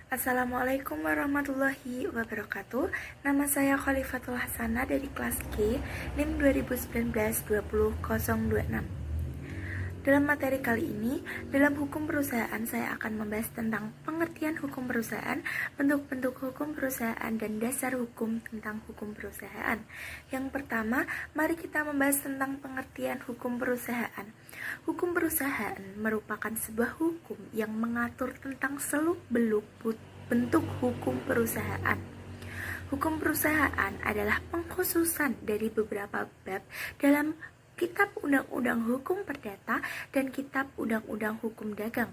Assalamualaikum warahmatullahi wabarakatuh. Nama saya Khalifatul Hasanah dari kelas G, NIM 2019-20-026. Dalam materi kali ini, dalam hukum perusahaan saya akan membahas tentang pengertian hukum perusahaan, bentuk-bentuk hukum perusahaan, dan dasar hukum tentang hukum perusahaan. Yang pertama, mari kita membahas tentang pengertian hukum perusahaan. Hukum perusahaan merupakan sebuah hukum yang mengatur tentang seluk-beluk bentuk hukum perusahaan. Hukum perusahaan adalah pengkhususan dari beberapa bab dalam Kitab Undang-Undang Hukum Perdata dan Kitab Undang-Undang Hukum Dagang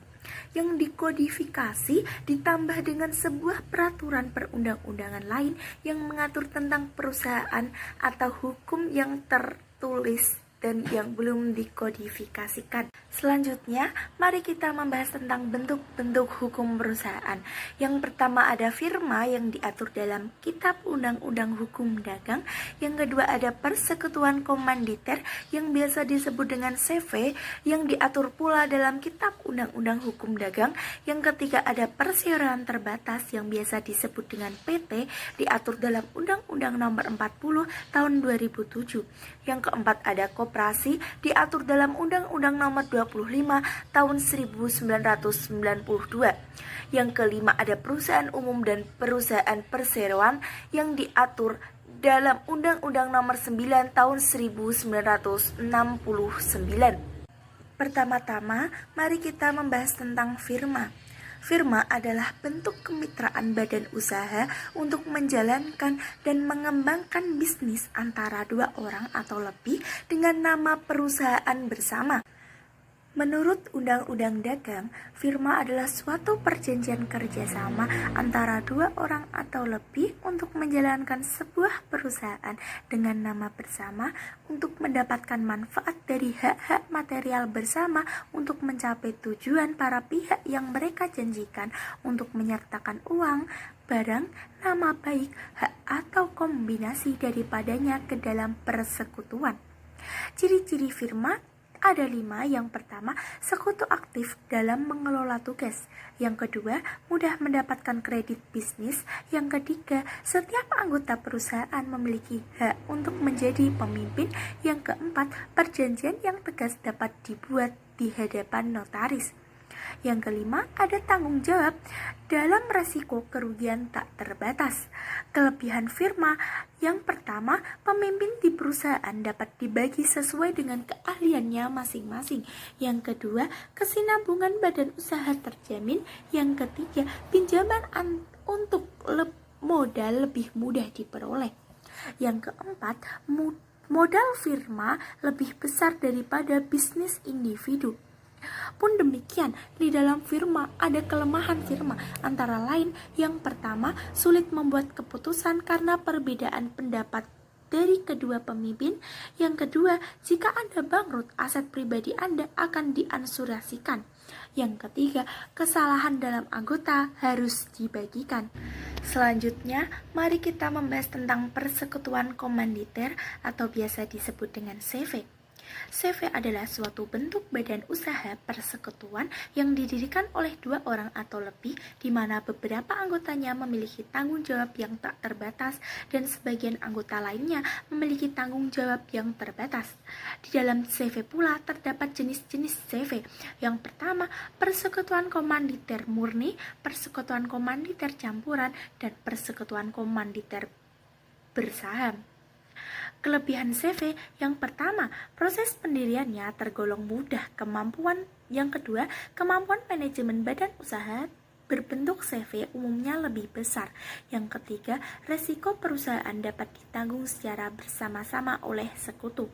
yang dikodifikasi ditambah dengan sebuah peraturan perundang-undangan lain yang mengatur tentang perusahaan atau hukum yang tertulis dan yang belum dikodifikasikan. Selanjutnya, mari kita membahas tentang bentuk-bentuk hukum perusahaan. Yang pertama ada firma yang diatur dalam Kitab Undang-Undang Hukum Dagang. Yang kedua ada persekutuan komanditer yang biasa disebut dengan CV yang diatur pula dalam Kitab Undang-Undang Hukum Dagang. Yang ketiga ada perseroan terbatas yang biasa disebut dengan PT diatur dalam Undang-Undang Nomor 40 Tahun 2007. Yang keempat ada koperasi diatur dalam Undang-Undang Nomor 25 Tahun 1992. Yang kelima ada perusahaan umum dan perusahaan perseroan yang diatur dalam Undang-Undang Nomor 9 Tahun 1969. Pertama-tama, mari kita membahas tentang firma. Firma adalah bentuk kemitraan badan usaha untuk menjalankan dan mengembangkan bisnis antara dua orang atau lebih dengan nama perusahaan bersama. Menurut Undang-Undang Dagang, firma adalah suatu perjanjian kerjasama antara dua orang atau lebih untuk menjalankan sebuah perusahaan dengan nama bersama untuk mendapatkan manfaat dari hak-hak material bersama untuk mencapai tujuan para pihak yang mereka janjikan untuk menyertakan uang, barang, nama baik, hak atau kombinasi daripadanya ke dalam persekutuan. Ciri-ciri firma ada 5. Yang pertama, sekutu aktif dalam mengelola tugas. Yang kedua, mudah mendapatkan kredit bisnis. Yang ketiga, setiap anggota perusahaan memiliki hak untuk menjadi pemimpin. Yang keempat, perjanjian yang tegas dapat dibuat di hadapan notaris. Yang kelima, ada tanggung jawab dalam resiko kerugian tak terbatas. Kelebihan firma yang pertama, pemimpin di perusahaan dapat dibagi sesuai dengan keahliannya masing-masing. Yang kedua, kesinambungan badan usaha terjamin. Yang ketiga, pinjaman untuk modal lebih mudah diperoleh. Yang keempat, modal firma lebih besar daripada bisnis individu. Pun demikian, di dalam firma ada kelemahan firma, antara lain yang pertama, sulit membuat keputusan karena perbedaan pendapat dari kedua pemimpin. Yang kedua, jika Anda bangkrut, aset pribadi Anda akan diansurasikan. Yang ketiga, kesalahan dalam anggota harus dibagikan. Selanjutnya, mari kita membahas tentang persekutuan komanditer atau biasa disebut dengan CV. CV adalah suatu bentuk badan usaha persekutuan yang didirikan oleh dua orang atau lebih, di mana beberapa anggotanya memiliki tanggung jawab yang tak terbatas dan sebagian anggota lainnya memiliki tanggung jawab yang terbatas. Di dalam CV pula terdapat jenis-jenis CV. Yang pertama, persekutuan komanditer murni, persekutuan komanditer campuran, dan persekutuan komanditer bersaham. Kelebihan CV yang pertama, proses pendiriannya tergolong mudah. Yang kedua, kemampuan manajemen badan usaha berbentuk CV umumnya lebih besar. Yang ketiga, resiko perusahaan dapat ditanggung secara bersama-sama oleh sekutu.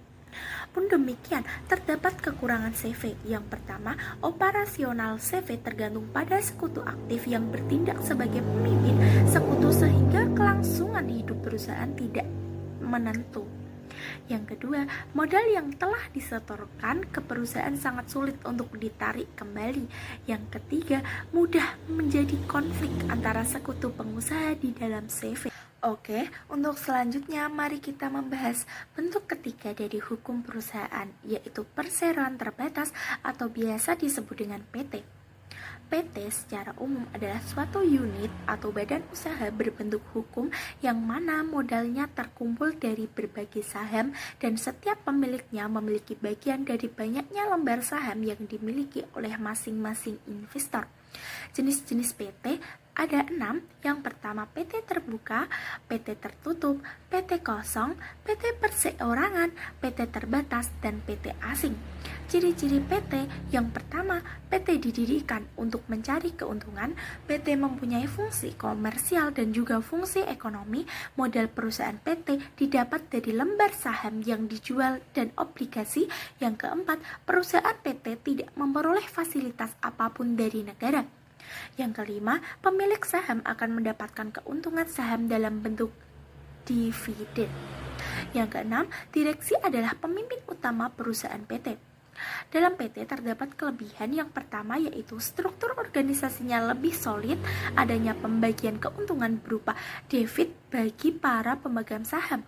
Pun demikian, terdapat kekurangan CV. Yang pertama, operasional CV tergantung pada sekutu aktif yang bertindak sebagai pemimpin sekutu sehingga kelangsungan hidup perusahaan tidak menentu. Yang kedua, modal yang telah disetorkan ke perusahaan sangat sulit untuk ditarik kembali. Yang ketiga, mudah menjadi konflik antara sekutu pengusaha di dalam CV. Oke, untuk selanjutnya mari kita membahas bentuk ketiga dari hukum perusahaan, yaitu perseroan terbatas atau biasa disebut dengan PT. PT secara umum adalah suatu unit atau badan usaha berbentuk hukum yang mana modalnya terkumpul dari berbagai saham dan setiap pemiliknya memiliki bagian dari banyaknya lembar saham yang dimiliki oleh masing-masing investor. Jenis-jenis PT ada 6. Yang pertama PT terbuka, PT tertutup, PT kosong, PT perseorangan, PT terbatas, dan PT asing. Ciri-ciri PT yang pertama, PT didirikan untuk mencari keuntungan. PT mempunyai fungsi komersial dan juga fungsi ekonomi. Modal perusahaan PT didapat dari lembar saham yang dijual dan obligasi. Yang keempat, perusahaan PT tidak memperoleh fasilitas apapun dari negara. Yang kelima, pemilik saham akan mendapatkan keuntungan saham dalam bentuk dividen. Yang keenam, direksi adalah pemimpin utama perusahaan PT. Dalam PT terdapat kelebihan yang pertama yaitu struktur organisasinya lebih solid, adanya pembagian keuntungan berupa dividen bagi para pemegang saham.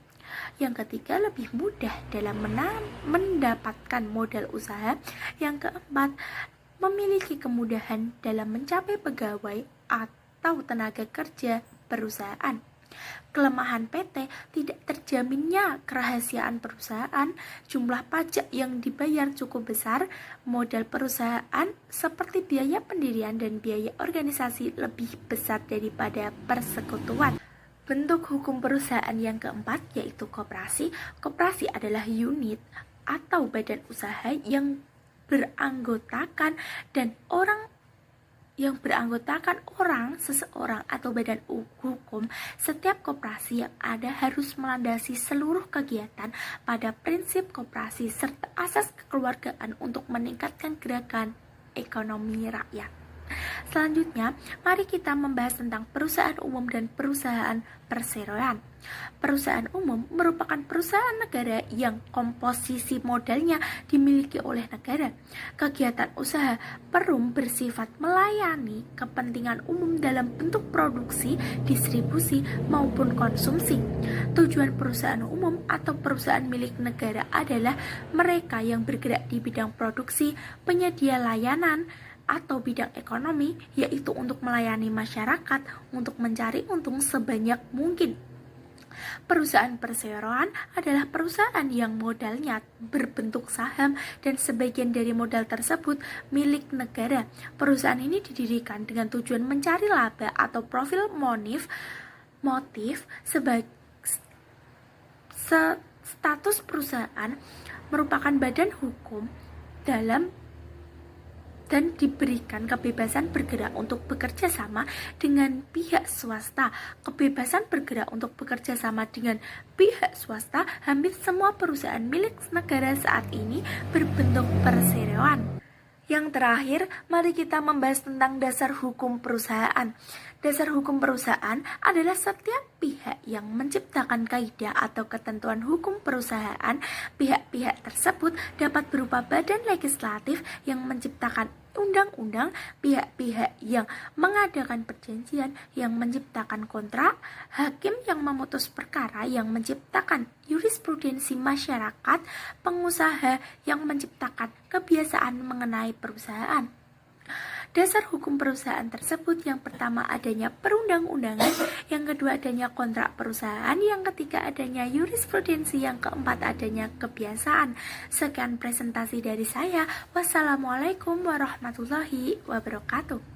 Yang ketiga, lebih mudah dalam mendapatkan modal usaha. Yang keempat, memiliki kemudahan dalam mencapai pegawai atau tenaga kerja perusahaan. Kelemahan PT tidak terjaminnya kerahasiaan perusahaan, jumlah pajak yang dibayar cukup besar, modal perusahaan seperti biaya pendirian dan biaya organisasi lebih besar daripada persekutuan. Bentuk hukum perusahaan yang keempat yaitu koperasi. Koperasi adalah unit atau badan usaha yang beranggotakan orang, seseorang atau badan hukum. Setiap koperasi yang ada harus melandasi seluruh kegiatan pada prinsip koperasi serta asas kekeluargaan untuk meningkatkan gerakan ekonomi rakyat. Selanjutnya, mari kita membahas tentang perusahaan umum dan perusahaan perseroan. Perusahaan umum merupakan perusahaan negara yang komposisi modalnya dimiliki oleh negara. Kegiatan usaha perum bersifat melayani kepentingan umum dalam bentuk produksi, distribusi, maupun konsumsi. Tujuan perusahaan umum atau perusahaan milik negara adalah mereka yang bergerak di bidang produksi, penyedia layanan, atau bidang ekonomi, yaitu untuk melayani masyarakat untuk mencari untung sebanyak mungkin. Perusahaan perseroan adalah perusahaan yang modalnya berbentuk saham dan sebagian dari modal tersebut milik negara. Perusahaan ini didirikan dengan tujuan mencari laba atau profit motif sebagai status perusahaan merupakan badan hukum dan diberikan kebebasan bergerak untuk bekerja sama dengan pihak swasta. Kebebasan bergerak untuk bekerja sama dengan pihak swasta, hampir semua perusahaan milik negara saat ini berbentuk perseroan. Yang terakhir, mari kita membahas tentang dasar hukum perusahaan. Dasar hukum perusahaan adalah setiap pihak yang menciptakan kaidah atau ketentuan hukum perusahaan. Pihak-pihak tersebut dapat berupa badan legislatif yang menciptakan undang-undang, pihak-pihak yang mengadakan perjanjian, yang menciptakan kontrak, hakim yang memutus perkara, yang menciptakan jurisprudensi masyarakat, pengusaha yang menciptakan kebiasaan mengenai perusahaan. Dasar hukum perusahaan tersebut yang pertama adanya perundang-undangan, yang kedua adanya kontrak perusahaan, yang ketiga adanya jurisprudensi, yang keempat adanya kebiasaan. Sekian presentasi dari saya. Wassalamualaikum warahmatullahi wabarakatuh.